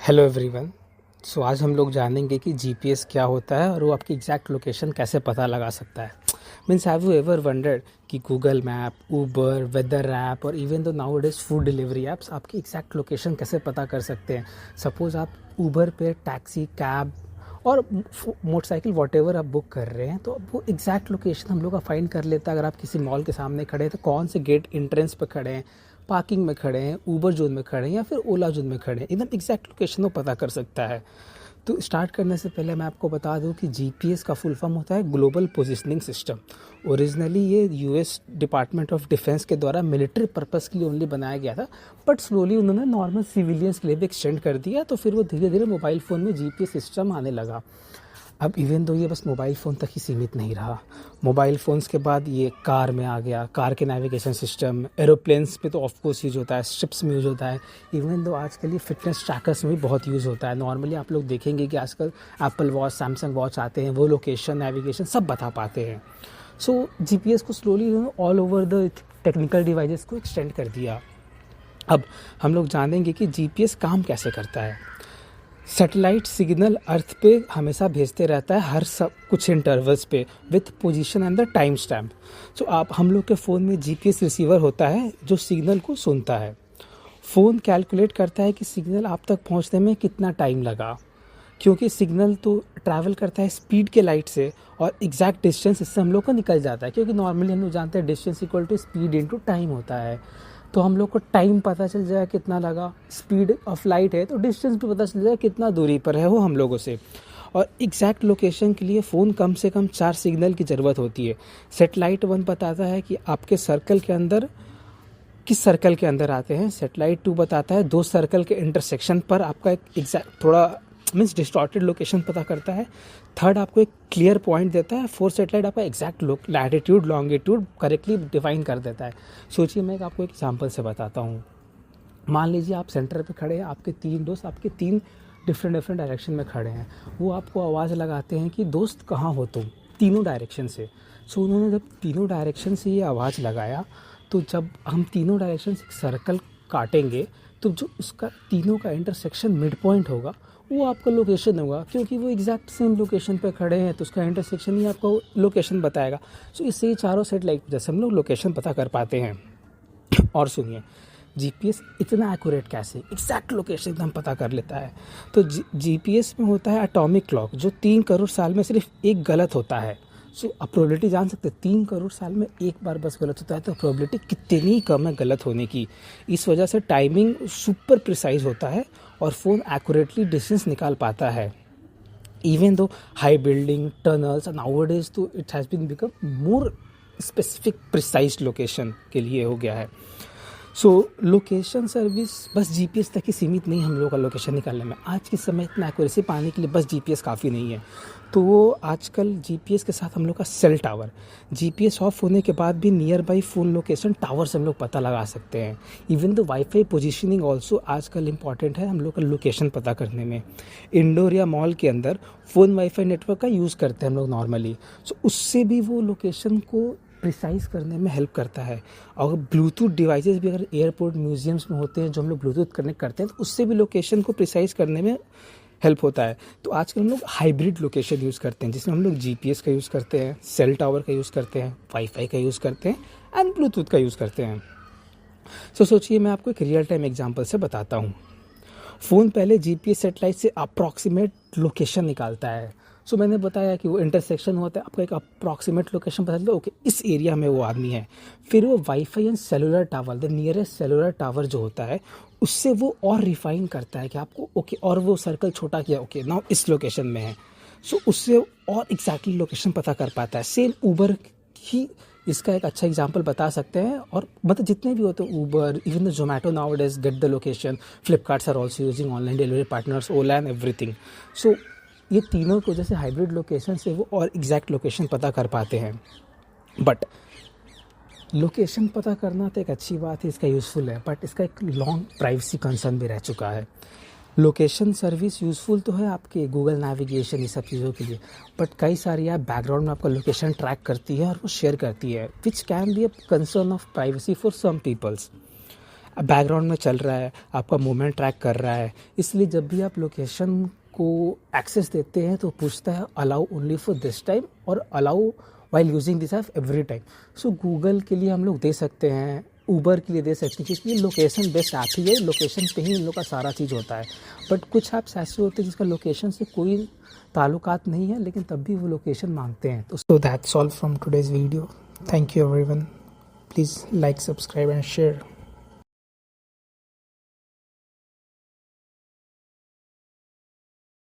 Hello everyone. सो आज हम लोग जानेंगे कि जीपीएस क्या होता है और वो आपकी एग्जैक्ट लोकेशन कैसे पता लगा सकता है। Means have you ever wondered कि Google map, Uber, weather app और even though now it is food delivery apps आपकी एग्जैक्ट लोकेशन कैसे पता कर सकते हैं। सपोज़ आप ऊबर पे टैक्सी, कैब और मोटरसाइकिल वॉटेवर आप बुक कर रहे हैं तो वो एग्जैक्ट लोकेशन हम लोग का फाइंड कर लेता है। अगर आप किसी मॉल के सामने खड़े हैं तो कौन से गेट एंट्रेंस पे खड़े हैं, पार्किंग में खड़े हैं, ऊबर जोन में खड़े हैं या फिर ओला जोन में खड़े हैं, एकदम एग्जैक्ट लोकेशन वो पता कर सकता है। तो स्टार्ट करने से पहले मैं आपको बता दूं कि जीपीएस का फुल फॉर्म होता है ग्लोबल पोजिशनिंग सिस्टम। ओरिजिनली ये यूएस डिपार्टमेंट ऑफ डिफेंस के द्वारा मिलिट्री पर्पस के लिए ओनली बनाया गया था, बट स्लोली उन्होंने नॉर्मल सिविलियंस के लिए भी एक्सटेंड कर दिया। तो फिर वो धीरे धीरे मोबाइल फ़ोन में जीपीएस सिस्टम आने लगा। अब इवन दो ये बस मोबाइल फ़ोन तक ही सीमित नहीं रहा, मोबाइल फ़ोन्स के बाद ये कार में आ गया, कार के नेविगेशन सिस्टम, एरोप्लेन्स पे तो ऑफ कोर्स यूज़ होता है, शिप्स में यूज़ होता है। इवन दो आजकल ये फिटनेस ट्रैकर्स में भी बहुत यूज़ होता है। नॉर्मली आप लोग देखेंगे कि आजकल एप्पल वॉच, सैमसंग वॉच आते हैं, वो लोकेशन, नेविगेशन सब बता पाते हैं। सो जीपीएस को slowly all over the technical devices को एक्सटेंड कर दिया। अब हम लोग जानेंगे कि जीपीएस काम कैसे करता है। सैटेलाइट सिग्नल अर्थ पे हमेशा भेजते रहता है हर सब कुछ इंटरवल्स पे with position and the time stamp. So आप हम लोग के फ़ोन में जीपीएस रिसीवर होता है जो सिग्नल को सुनता है। फ़ोन कैलकुलेट करता है कि सिग्नल आप तक पहुंचने में कितना टाइम लगा, क्योंकि सिग्नल तो ट्रैवल करता है स्पीड के लाइट से और एग्जैक्ट डिस्टेंस इससे हम लोग को निकल जाता है, क्योंकि नॉर्मली हम लोग जानते हैं distance equal to speed into time होता है। तो हम लोग को टाइम पता चल जाए कितना लगा, स्पीड ऑफ लाइट है तो डिस्टेंस भी पता चल जाए कितना दूरी पर है वो हम लोगों से। और एग्जैक्ट लोकेशन के लिए फ़ोन कम से कम 4 सिग्नल की ज़रूरत होती है। सैटेलाइट 1 बताता है कि आपके सर्कल के अंदर किस सर्कल के अंदर आते हैं। सैटेलाइट 2 बताता है 2 सर्कल के इंटरसेक्शन पर आपका एक एग्जैक्ट थोड़ा मीन्स डिस्टॉर्टेड लोकेशन पता करता है। थर्ड आपको एक क्लियर पॉइंट देता है। फोर्थ सैटेलाइट आपका exact latitude, longitude correctly define कर देता है। सोचिए मैं आपको एक एग्जांपल से बताता हूँ। मान लीजिए आप सेंटर पे खड़े हैं, आपके 3 दोस्त आपके 3 डिफरेंट डायरेक्शन में खड़े हैं। वो आपको आवाज़ लगाते हैं कि दोस्त कहाँ हो तुम, तीनों डायरेक्शन से। सो उन्होंने जब तीनों डायरेक्शन से ये आवाज़ लगाया तो जब हम तीनों डायरेक्शन से एक सर्कल काटेंगे तो जो उसका तीनों का इंटरसेक्शन मिड पॉइंट होगा वो आपका लोकेशन होगा, क्योंकि वो एग्जैक्ट सेम लोकेशन पे खड़े हैं तो उसका इंटरसेक्शन ही आपको लोकेशन बताएगा। सो इससे ये चारों सैटेलाइट जैसे हम लोग लोकेशन पता कर पाते हैं। और सुनिए, जीपीएस इतना एक्यूरेट कैसे एग्जैक्ट लोकेशन एकदम पता कर लेता है। तो जीपीएस में होता है एटॉमिक क्लॉक, जो 3 करोड़ साल में सिर्फ एक गलत होता है। सो आप प्रोबेबिलिटी जान सकते हैं 3 करोड़ साल में एक बार बस गलत होता है तो प्रोबेबिलिटी कितनी कम है गलत होने की। इस वजह से टाइमिंग सुपर प्रिसाइज होता है और फ़ोन एक्यूरेटली डिस्टेंस निकाल पाता है। Even though high building, tunnels nowadays तो it has been become more specific precise location के लिए हो गया है। सो लोकेशन सर्विस बस जीपीएस तक ही सीमित नहीं। हम लोग का लोकेशन निकालने में आज के समय इतना एक्यूरेसी पाने के लिए बस जीपीएस काफ़ी नहीं है। तो वो आजकल जीपीएस के साथ हम लोग का सेल टावर, जीपीएस ऑफ होने के बाद भी near by phone location tower से हम लोग पता लगा सकते हैं। Even the wifi positioning also आजकल इम्पॉर्टेंट है हम लोग का लोकेशन पता करने में। इंडोर या मॉल के अंदर फ़ोन वाईफाई नेटवर्क का यूज़ करते हैं हम लोग नॉर्मली, सो उससे भी वो लोकेशन को प्रिसाइज करने में हेल्प करता है। और ब्लूटूथ डिवाइसेस भी अगर एयरपोर्ट, म्यूजियम्स में होते हैं जो हम लोग ब्लूटूथ कनेक्ट करते हैं तो उससे भी लोकेशन को प्रिसाइज करने में हेल्प होता है। तो आजकल हम लोग हाइब्रिड लोकेशन यूज़ करते हैं जिसमें हम लोग जीपीएस का यूज़ करते हैं, सेल टावर का यूज़ करते हैं, वाईफाई का यूज़ करते हैं एंड ब्लूटूथ का यूज़ करते हैं। सो सोचिए मैं आपको एक रियल टाइम एग्जांपल से बताता हूँ। फ़ोन पहले जीपीएस सैटेलाइट से अप्रॉक्सीमेट लोकेशन निकालता है। सो मैंने बताया कि वो इंटरसेक्शन होता है, आपका एक अप्रॉक्सीमेट लोकेशन पता चलता है, ओके इस एरिया में वो आदमी है। फिर वो wifi and cellular tower, the nearest cellular tower जो होता है उससे वो और रिफाइन करता है कि आपको ओके, और वो सर्कल छोटा किया, ओके नाउ इस लोकेशन में है। सो उससे और एग्जैक्टली लोकेशन पता कर पाता है। सेम ऊबर ही इसका एक अच्छा एग्जांपल बता सकते हैं। और मतलब जितने भी होते हैं Uber, even the Zomato nowadays get the location, Flipkarts are also using online delivery partners, Ola and everything. So ये तीनों को जैसे हाइब्रिड लोकेशन से वो और एग्जैक्ट लोकेशन पता कर पाते हैं। बट लोकेशन पता करना तो एक अच्छी बात है, इसका यूज़फुल है, बट इसका एक लॉन्ग प्राइवेसी कंसर्न भी रह चुका है। लोकेशन सर्विस यूज़फुल तो है आपके गूगल नेविगेशन ये सब चीज़ों के लिए, बट कई सारी ऐप बैकग्राउंड में आपका लोकेशन ट्रैक करती है और वो शेयर करती है, which can be a concern of privacy for some peoples. Background में चल रहा है, आपका मूवमेंट ट्रैक कर रहा है। इसलिए जब भी आप लोकेशन को एक्सेस देते हैं तो पूछता है allow only for this time और allow while using this app every time. So Google के लिए हम लोग दे सकते हैं, ऊबर के लिए दे सकते हैं, क्योंकि ये लोकेशन बेस्ड ऐप ही है, लोकेशन पे ही इन लोग का सारा चीज़ होता है। बट कुछ ऐप्स ऐसे होते हैं जिसका लोकेशन से कोई ताल्लुकात नहीं है, लेकिन तब भी वो लोकेशन मांगते हैं। तो so that's all from today's video. Thank you everyone. Please like, subscribe and share.